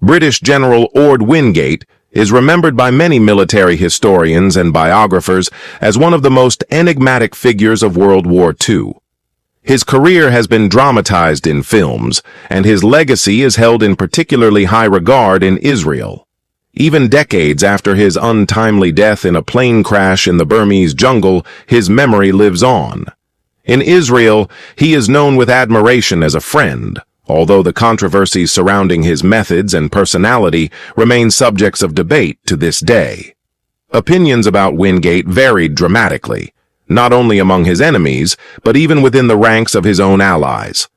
British General Orde Wingate is remembered by many military historians and biographers as one of the most enigmatic figures of World War II. His career has been dramatized in films, and his legacy is held in particularly high regard in Israel. Even decades after his untimely death in a plane crash in the Burmese jungle, his memory lives on. In Israel, he is known with admiration as a friend, although the controversies surrounding his methods and personality remain subjects of debate to this day. Opinions about Wingate varied dramatically, not only among his enemies, but even within the ranks of his own allies.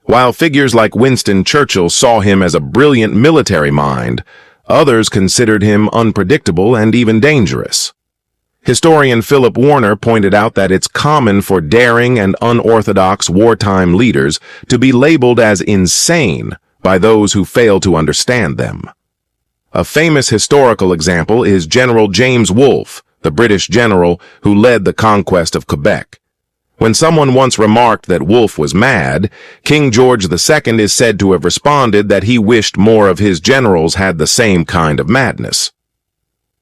While figures like Winston Churchill saw him as a brilliant military mind, others considered him unpredictable and even dangerous. Historian Philip Warner pointed out that it's common for daring and unorthodox wartime leaders to be labeled as insane by those who fail to understand them. A famous historical example is General James Wolfe, the British general who led the conquest of Quebec. When someone once remarked that Wolfe was mad, King George II is said to have responded that he wished more of his generals had the same kind of madness.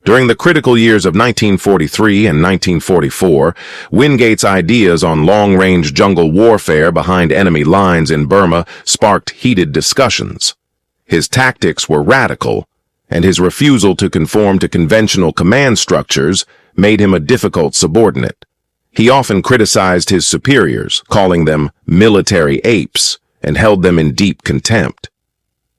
During the critical years of 1943 and 1944, Wingate's ideas on long-range jungle warfare behind enemy lines in Burma sparked heated discussions. His tactics were radical, and his refusal to conform to conventional command structures made him a difficult subordinate. He often criticized his superiors, calling them military apes, and held them in deep contempt.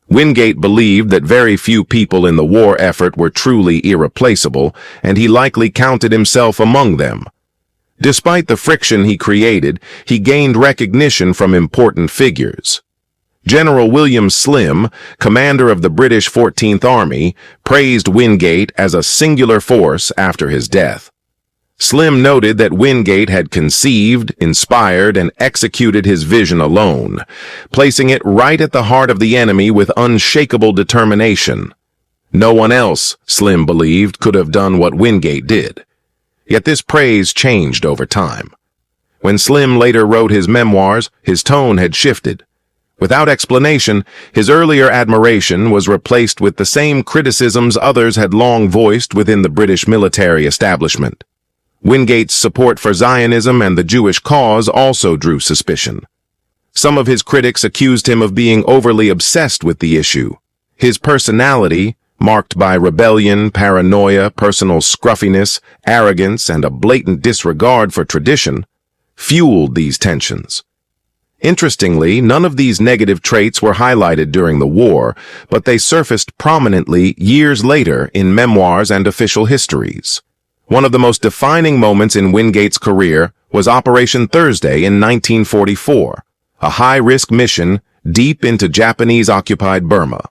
Wingate believed that very few people in the war effort were truly irreplaceable, and he likely counted himself among them. Despite the friction he created, he gained recognition from important figures. General William Slim, commander of the British 14th Army, praised Wingate as a singular force after his death. Slim noted that Wingate had conceived, inspired, and executed his vision alone, placing it right at the heart of the enemy with unshakable determination. No one else, Slim believed, could have done what Wingate did. Yet this praise changed over time. When Slim later wrote his memoirs, his tone had shifted. Without explanation, his earlier admiration was replaced with the same criticisms others had long voiced within the British military establishment. Wingate's support for Zionism and the Jewish cause also drew suspicion. Some of his critics accused him of being overly obsessed with the issue. His personality, marked by rebellion, paranoia, personal scruffiness, arrogance, and a blatant disregard for tradition, fueled these tensions. Interestingly, none of these negative traits were highlighted during the war, but they surfaced prominently years later in memoirs and official histories. One of the most defining moments in Wingate's career was Operation Thursday in 1944, a high-risk mission deep into Japanese-occupied Burma.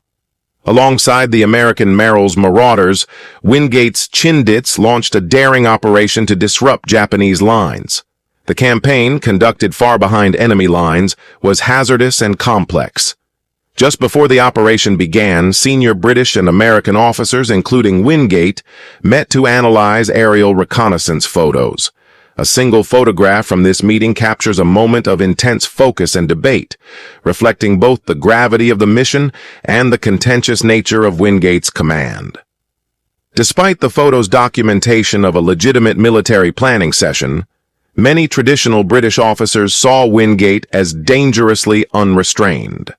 Alongside the American Merrill's Marauders, Wingate's Chindits launched a daring operation to disrupt Japanese lines. The campaign, conducted far behind enemy lines, was hazardous and complex. Just before the operation began, senior British and American officers, including Wingate, met to analyze aerial reconnaissance photos. A single photograph from this meeting captures a moment of intense focus and debate, reflecting both the gravity of the mission and the contentious nature of Wingate's command. Despite the photo's documentation of a legitimate military planning session, many traditional British officers saw Wingate as dangerously unrestrained.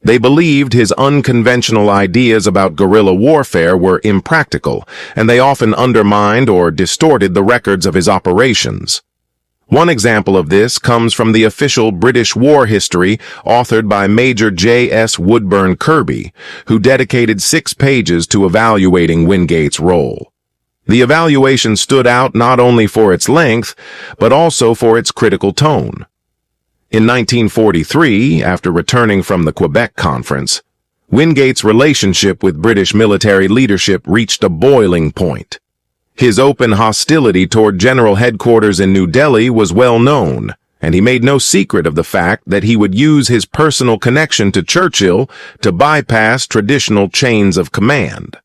They believed his unconventional ideas about guerrilla warfare were impractical, and they often undermined or distorted the records of his operations. One example of this comes from the official British war history authored by Major J.S. Woodburn Kirby, who dedicated 6 pages to evaluating Wingate's role. The evaluation stood out not only for its length, but also for its critical tone. In 1943, after returning from the Quebec Conference, Wingate's relationship with British military leadership reached a boiling point. His open hostility toward General Headquarters in New Delhi was well known, and he made no secret of the fact that he would use his personal connection to Churchill to bypass traditional chains of command.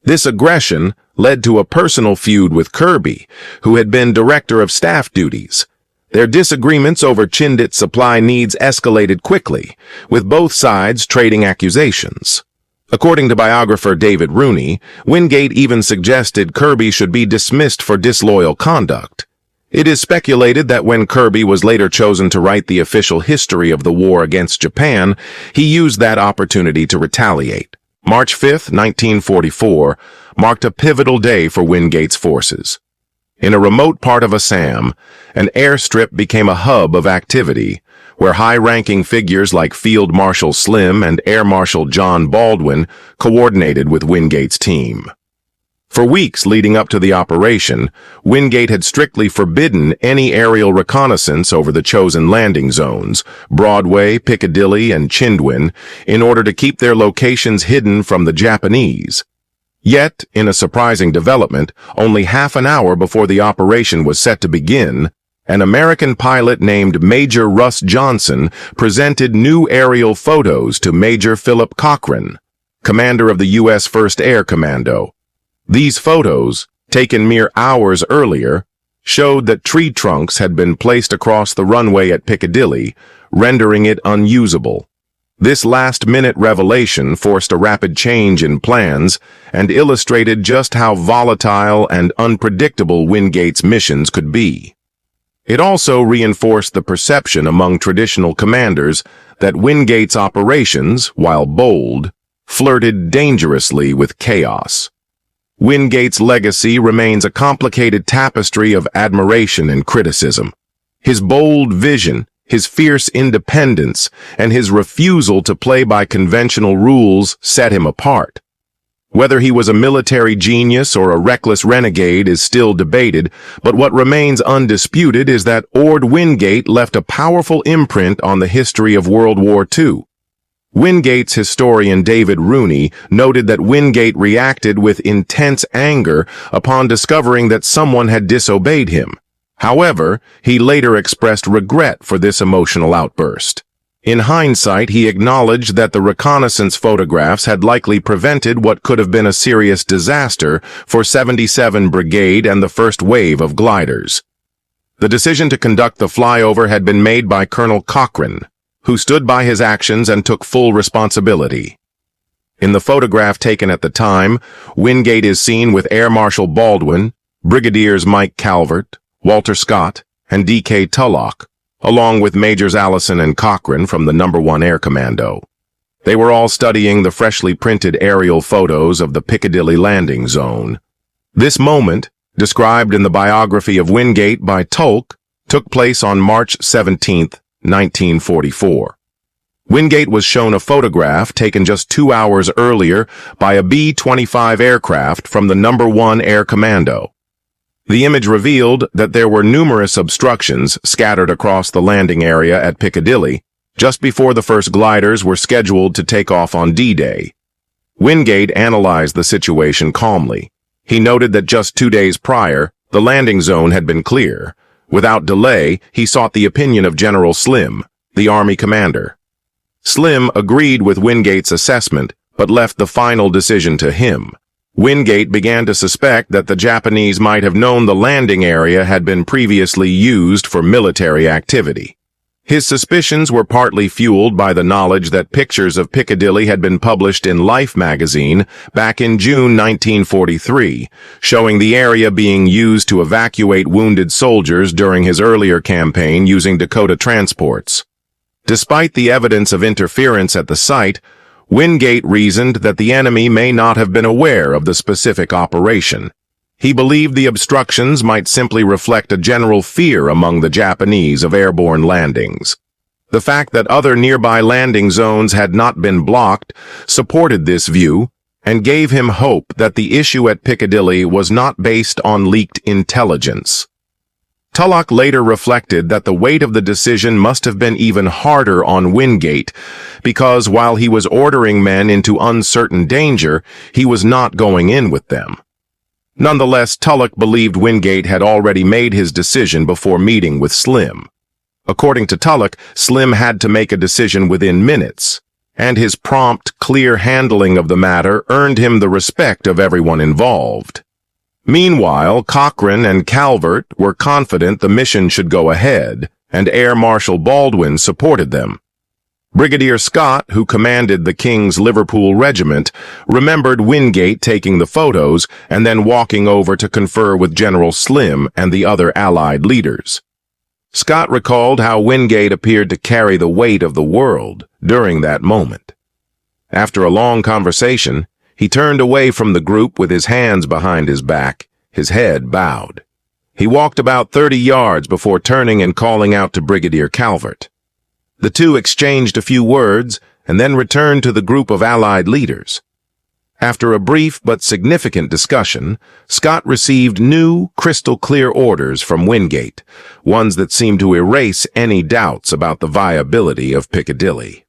This aggression led to a personal feud with Kirby, who had been Director of Staff duties. Their disagreements over Chindit supply needs escalated quickly, with both sides trading accusations. According to biographer David Rooney, Wingate even suggested Kirby should be dismissed for disloyal conduct. It is speculated that when Kirby was later chosen to write the official history of the war against Japan, he used that opportunity to retaliate. March 5, 1944, marked a pivotal day for Wingate's forces. In a remote part of Assam, an airstrip became a hub of activity, where high-ranking figures like Field Marshal Slim and Air Marshal John Baldwin coordinated with Wingate's team. For weeks leading up to the operation, Wingate had strictly forbidden any aerial reconnaissance over the chosen landing zones, Broadway, Piccadilly, and Chindits, in order to keep their locations hidden from the Japanese. Yet, in a surprising development, only half an hour before the operation was set to begin, an American pilot named Major Russ Johnson presented new aerial photos to Major Philip Cochran, commander of the U.S. 1st Air Commando. These photos, taken mere hours earlier, showed that tree trunks had been placed across the runway at Piccadilly, rendering it unusable. This last-minute revelation forced a rapid change in plans and illustrated just how volatile and unpredictable Wingate's missions could be. It also reinforced the perception among traditional commanders that Wingate's operations, while bold, flirted dangerously with chaos. Wingate's legacy remains a complicated tapestry of admiration and criticism. His bold vision, his fierce independence, and his refusal to play by conventional rules set him apart. Whether he was a military genius or a reckless renegade is still debated, but what remains undisputed is that Orde Wingate left a powerful imprint on the history of World War II. Wingate's historian David Rooney noted that Wingate reacted with intense anger upon discovering that someone had disobeyed him. However, he later expressed regret for this emotional outburst. In hindsight, he acknowledged that the reconnaissance photographs had likely prevented what could have been a serious disaster for 77 Brigade and the first wave of gliders. The decision to conduct the flyover had been made by Colonel Cochran, who stood by his actions and took full responsibility. In the photograph taken at the time, Wingate is seen with Air Marshal Baldwin, Brigadiers Mike Calvert, Walter Scott, and D.K. Tulloch, along with Majors Allison and Cochran from the No. 1 Air Commando. They were all studying the freshly printed aerial photos of the Piccadilly landing zone. This moment, described in the biography of Wingate by Tulloch, took place on March 17, 1944. Wingate was shown a photograph taken just 2 hours earlier by a B-25 aircraft from the No. 1 Air Commando. The image revealed that there were numerous obstructions scattered across the landing area at Piccadilly, just before the first gliders were scheduled to take off on D-Day. Wingate analyzed the situation calmly. He noted that just 2 days prior, the landing zone had been clear. Without delay, he sought the opinion of General Slim, the Army commander. Slim agreed with Wingate's assessment, but left the final decision to him. Wingate began to suspect that the Japanese might have known the landing area had been previously used for military activity. His suspicions were partly fueled by the knowledge that pictures of Piccadilly had been published in Life magazine back in June 1943, showing the area being used to evacuate wounded soldiers during his earlier campaign using Dakota transports. Despite the evidence of interference at the site, Wingate reasoned that the enemy may not have been aware of the specific operation. He believed the obstructions might simply reflect a general fear among the Japanese of airborne landings. The fact that other nearby landing zones had not been blocked supported this view and gave him hope that the issue at Piccadilly was not based on leaked intelligence. Tulloch later reflected that the weight of the decision must have been even harder on Wingate because while he was ordering men into uncertain danger, he was not going in with them. Nonetheless, Tulloch believed Wingate had already made his decision before meeting with Slim. According to Tulloch, Slim had to make a decision within minutes, and his prompt, clear handling of the matter earned him the respect of everyone involved. Meanwhile, Cochran and Calvert were confident the mission should go ahead, and Air Marshal Baldwin supported them. Brigadier Scott, who commanded the King's Liverpool Regiment, remembered Wingate taking the photos and then walking over to confer with General Slim and the other Allied leaders. Scott recalled how Wingate appeared to carry the weight of the world during that moment. After a long conversation, he turned away from the group with his hands behind his back, his head bowed. He walked about 30 yards before turning and calling out to Brigadier Calvert. The two exchanged a few words and then returned to the group of Allied leaders. After a brief but significant discussion, Scott received new, crystal-clear orders from Wingate, ones that seemed to erase any doubts about the viability of Piccadilly.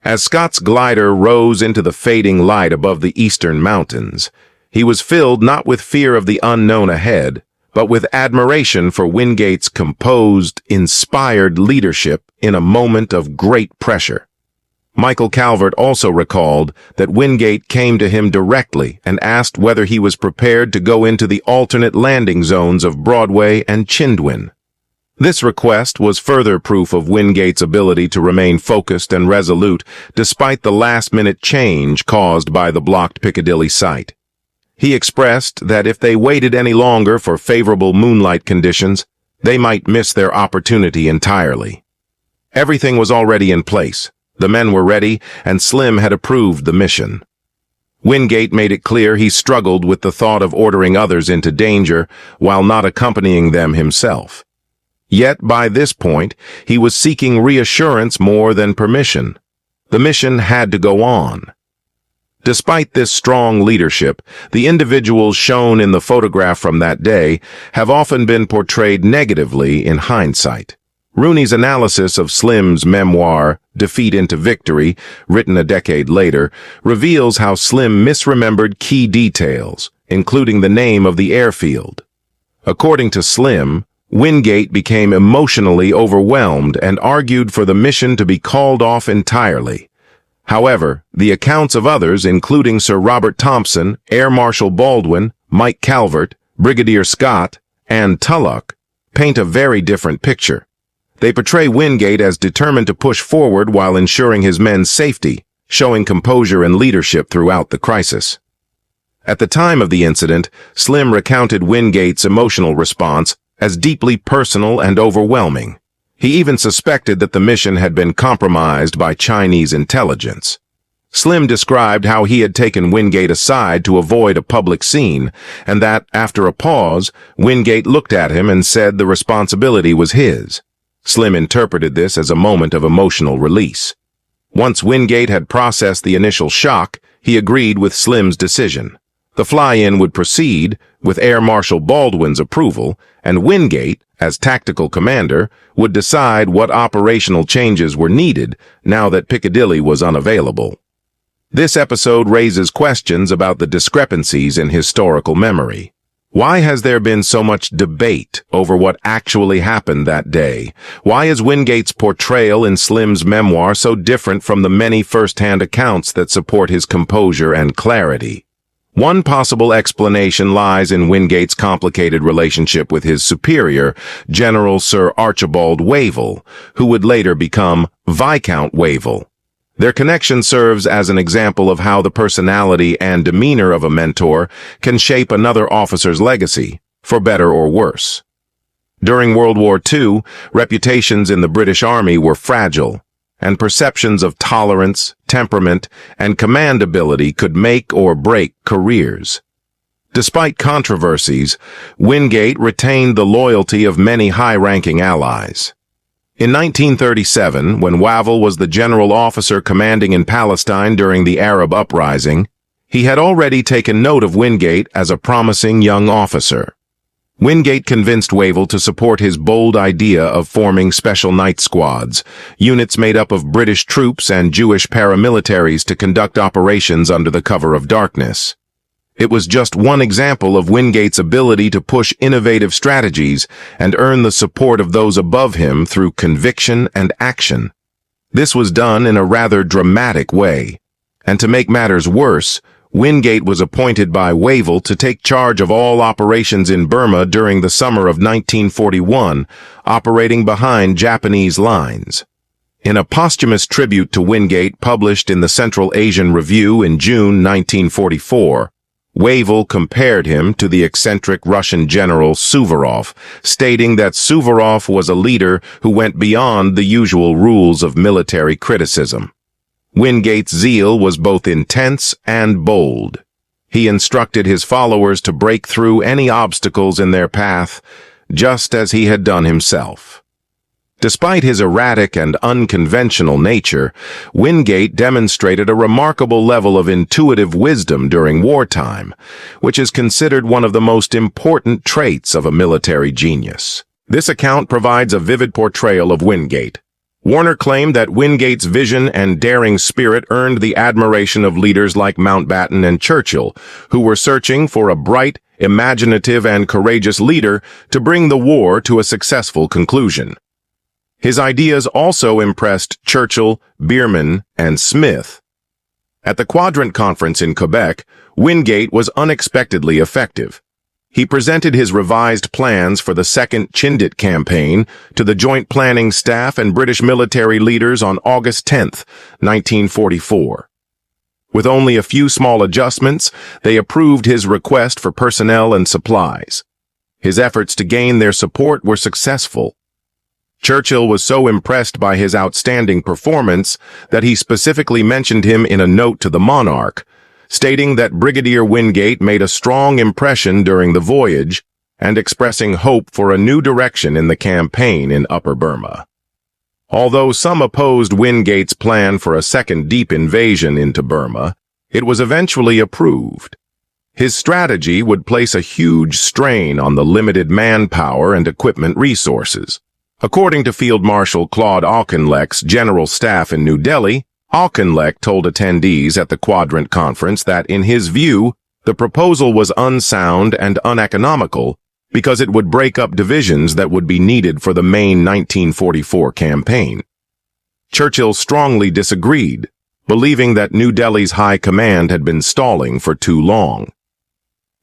As Scott's glider rose into the fading light above the eastern mountains, he was filled not with fear of the unknown ahead, but with admiration for Wingate's composed, inspired leadership in a moment of great pressure. Michael Calvert also recalled that Wingate came to him directly and asked whether he was prepared to go into the alternate landing zones of Broadway and Chindwin. This request was further proof of Wingate's ability to remain focused and resolute despite the last-minute change caused by the blocked Piccadilly site. He expressed that if they waited any longer for favorable moonlight conditions, they might miss their opportunity entirely. Everything was already in place. The men were ready, and Slim had approved the mission. Wingate made it clear he struggled with the thought of ordering others into danger while not accompanying them himself. Yet by this point, he was seeking reassurance more than permission. The mission had to go on. Despite this strong leadership, the individuals shown in the photograph from that day have often been portrayed negatively in hindsight. Rooney's analysis of Slim's memoir, Defeat into Victory, written a decade later, reveals how Slim misremembered key details, including the name of the airfield. According to Slim, Wingate became emotionally overwhelmed and argued for the mission to be called off entirely. However, the accounts of others, including Sir Robert Thompson, Air Marshal Baldwin, Mike Calvert, Brigadier Scott, and Tulloch, paint a very different picture. They portray Wingate as determined to push forward while ensuring his men's safety, showing composure and leadership throughout the crisis. At the time of the incident, Slim recounted Wingate's emotional response as deeply personal and overwhelming. He even suspected that the mission had been compromised by Chinese intelligence. Slim described how he had taken Wingate aside to avoid a public scene, and that, after a pause, Wingate looked at him and said the responsibility was his. Slim interpreted this as a moment of emotional release. Once Wingate had processed the initial shock, he agreed with Slim's decision. The fly-in would proceed, with Air Marshal Baldwin's approval, and Wingate, as tactical commander, would decide what operational changes were needed now that Piccadilly was unavailable. This episode raises questions about the discrepancies in historical memory. Why has there been so much debate over what actually happened that day? Why is Wingate's portrayal in Slim's memoir so different from the many first-hand accounts that support his composure and clarity? One possible explanation lies in Wingate's complicated relationship with his superior, General Sir Archibald Wavell, who would later become Viscount Wavell. Their connection serves as an example of how the personality and demeanor of a mentor can shape another officer's legacy, for better or worse. During World War II, reputations in the British Army were fragile, and perceptions of tolerance, temperament, and command ability could make or break careers. Despite controversies, Wingate retained the loyalty of many high-ranking allies. In 1937, when Wavell was the general officer commanding in Palestine during the Arab uprising, he had already taken note of Wingate as a promising young officer. Wingate convinced Wavell to support his bold idea of forming special night squads, units made up of British troops and Jewish paramilitaries to conduct operations under the cover of darkness. It was just one example of Wingate's ability to push innovative strategies and earn the support of those above him through conviction and action. This was done in a rather dramatic way, and to make matters worse, Wingate was appointed by Wavell to take charge of all operations in Burma during the summer of 1941, operating behind Japanese lines. In a posthumous tribute to Wingate published in the Central Asian Review in June 1944, Wavell compared him to the eccentric Russian General Suvorov, stating that Suvorov was a leader who went beyond the usual rules of military criticism. Wingate's zeal was both intense and bold. He instructed his followers to break through any obstacles in their path, just as he had done himself. Despite his erratic and unconventional nature, Wingate demonstrated a remarkable level of intuitive wisdom during wartime, which is considered one of the most important traits of a military genius. This account provides a vivid portrayal of Wingate. Warner claimed that Wingate's vision and daring spirit earned the admiration of leaders like Mountbatten and Churchill, who were searching for a bright, imaginative, and courageous leader to bring the war to a successful conclusion. His ideas also impressed Churchill, Bierman, and Smith. At the Quadrant Conference in Quebec, Wingate was unexpectedly effective. He presented his revised plans for the Second Chindit campaign to the Joint Planning Staff and British military leaders on August 10, 1944. With only a few small adjustments, they approved his request for personnel and supplies. His efforts to gain their support were successful. Churchill was so impressed by his outstanding performance that he specifically mentioned him in a note to the monarch, stating that Brigadier Wingate made a strong impression during the voyage and expressing hope for a new direction in the campaign in Upper Burma. Although some opposed Wingate's plan for a second deep invasion into Burma, it was eventually approved. His strategy would place a huge strain on the limited manpower and equipment resources. According to Field Marshal Claude Auchinleck's General Staff in New Delhi, Auchinleck told attendees at the Quadrant Conference that, in his view, the proposal was unsound and uneconomical because it would break up divisions that would be needed for the main 1944 campaign. Churchill strongly disagreed, believing that New Delhi's high command had been stalling for too long.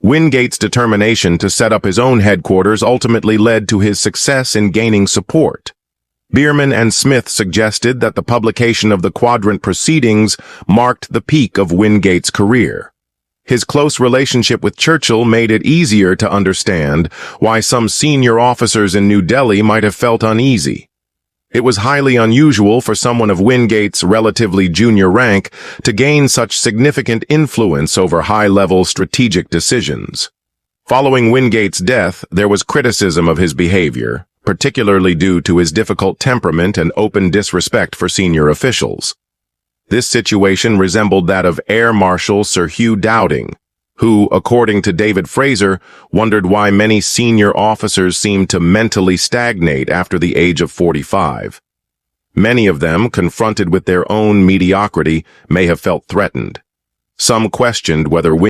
Wingate's determination to set up his own headquarters ultimately led to his success in gaining support. Bierman and Smith suggested that the publication of the Quadrant Proceedings marked the peak of Wingate's career. His close relationship with Churchill made it easier to understand why some senior officers in New Delhi might have felt uneasy. It was highly unusual for someone of Wingate's relatively junior rank to gain such significant influence over high-level strategic decisions. Following Wingate's death, there was criticism of his behavior, particularly due to his difficult temperament and open disrespect for senior officials. This situation resembled that of Air Marshal Sir Hugh Dowding, who, according to David Fraser, wondered why many senior officers seemed to mentally stagnate after the age of 45. Many of them, confronted with their own mediocrity, may have felt threatened. Some questioned whether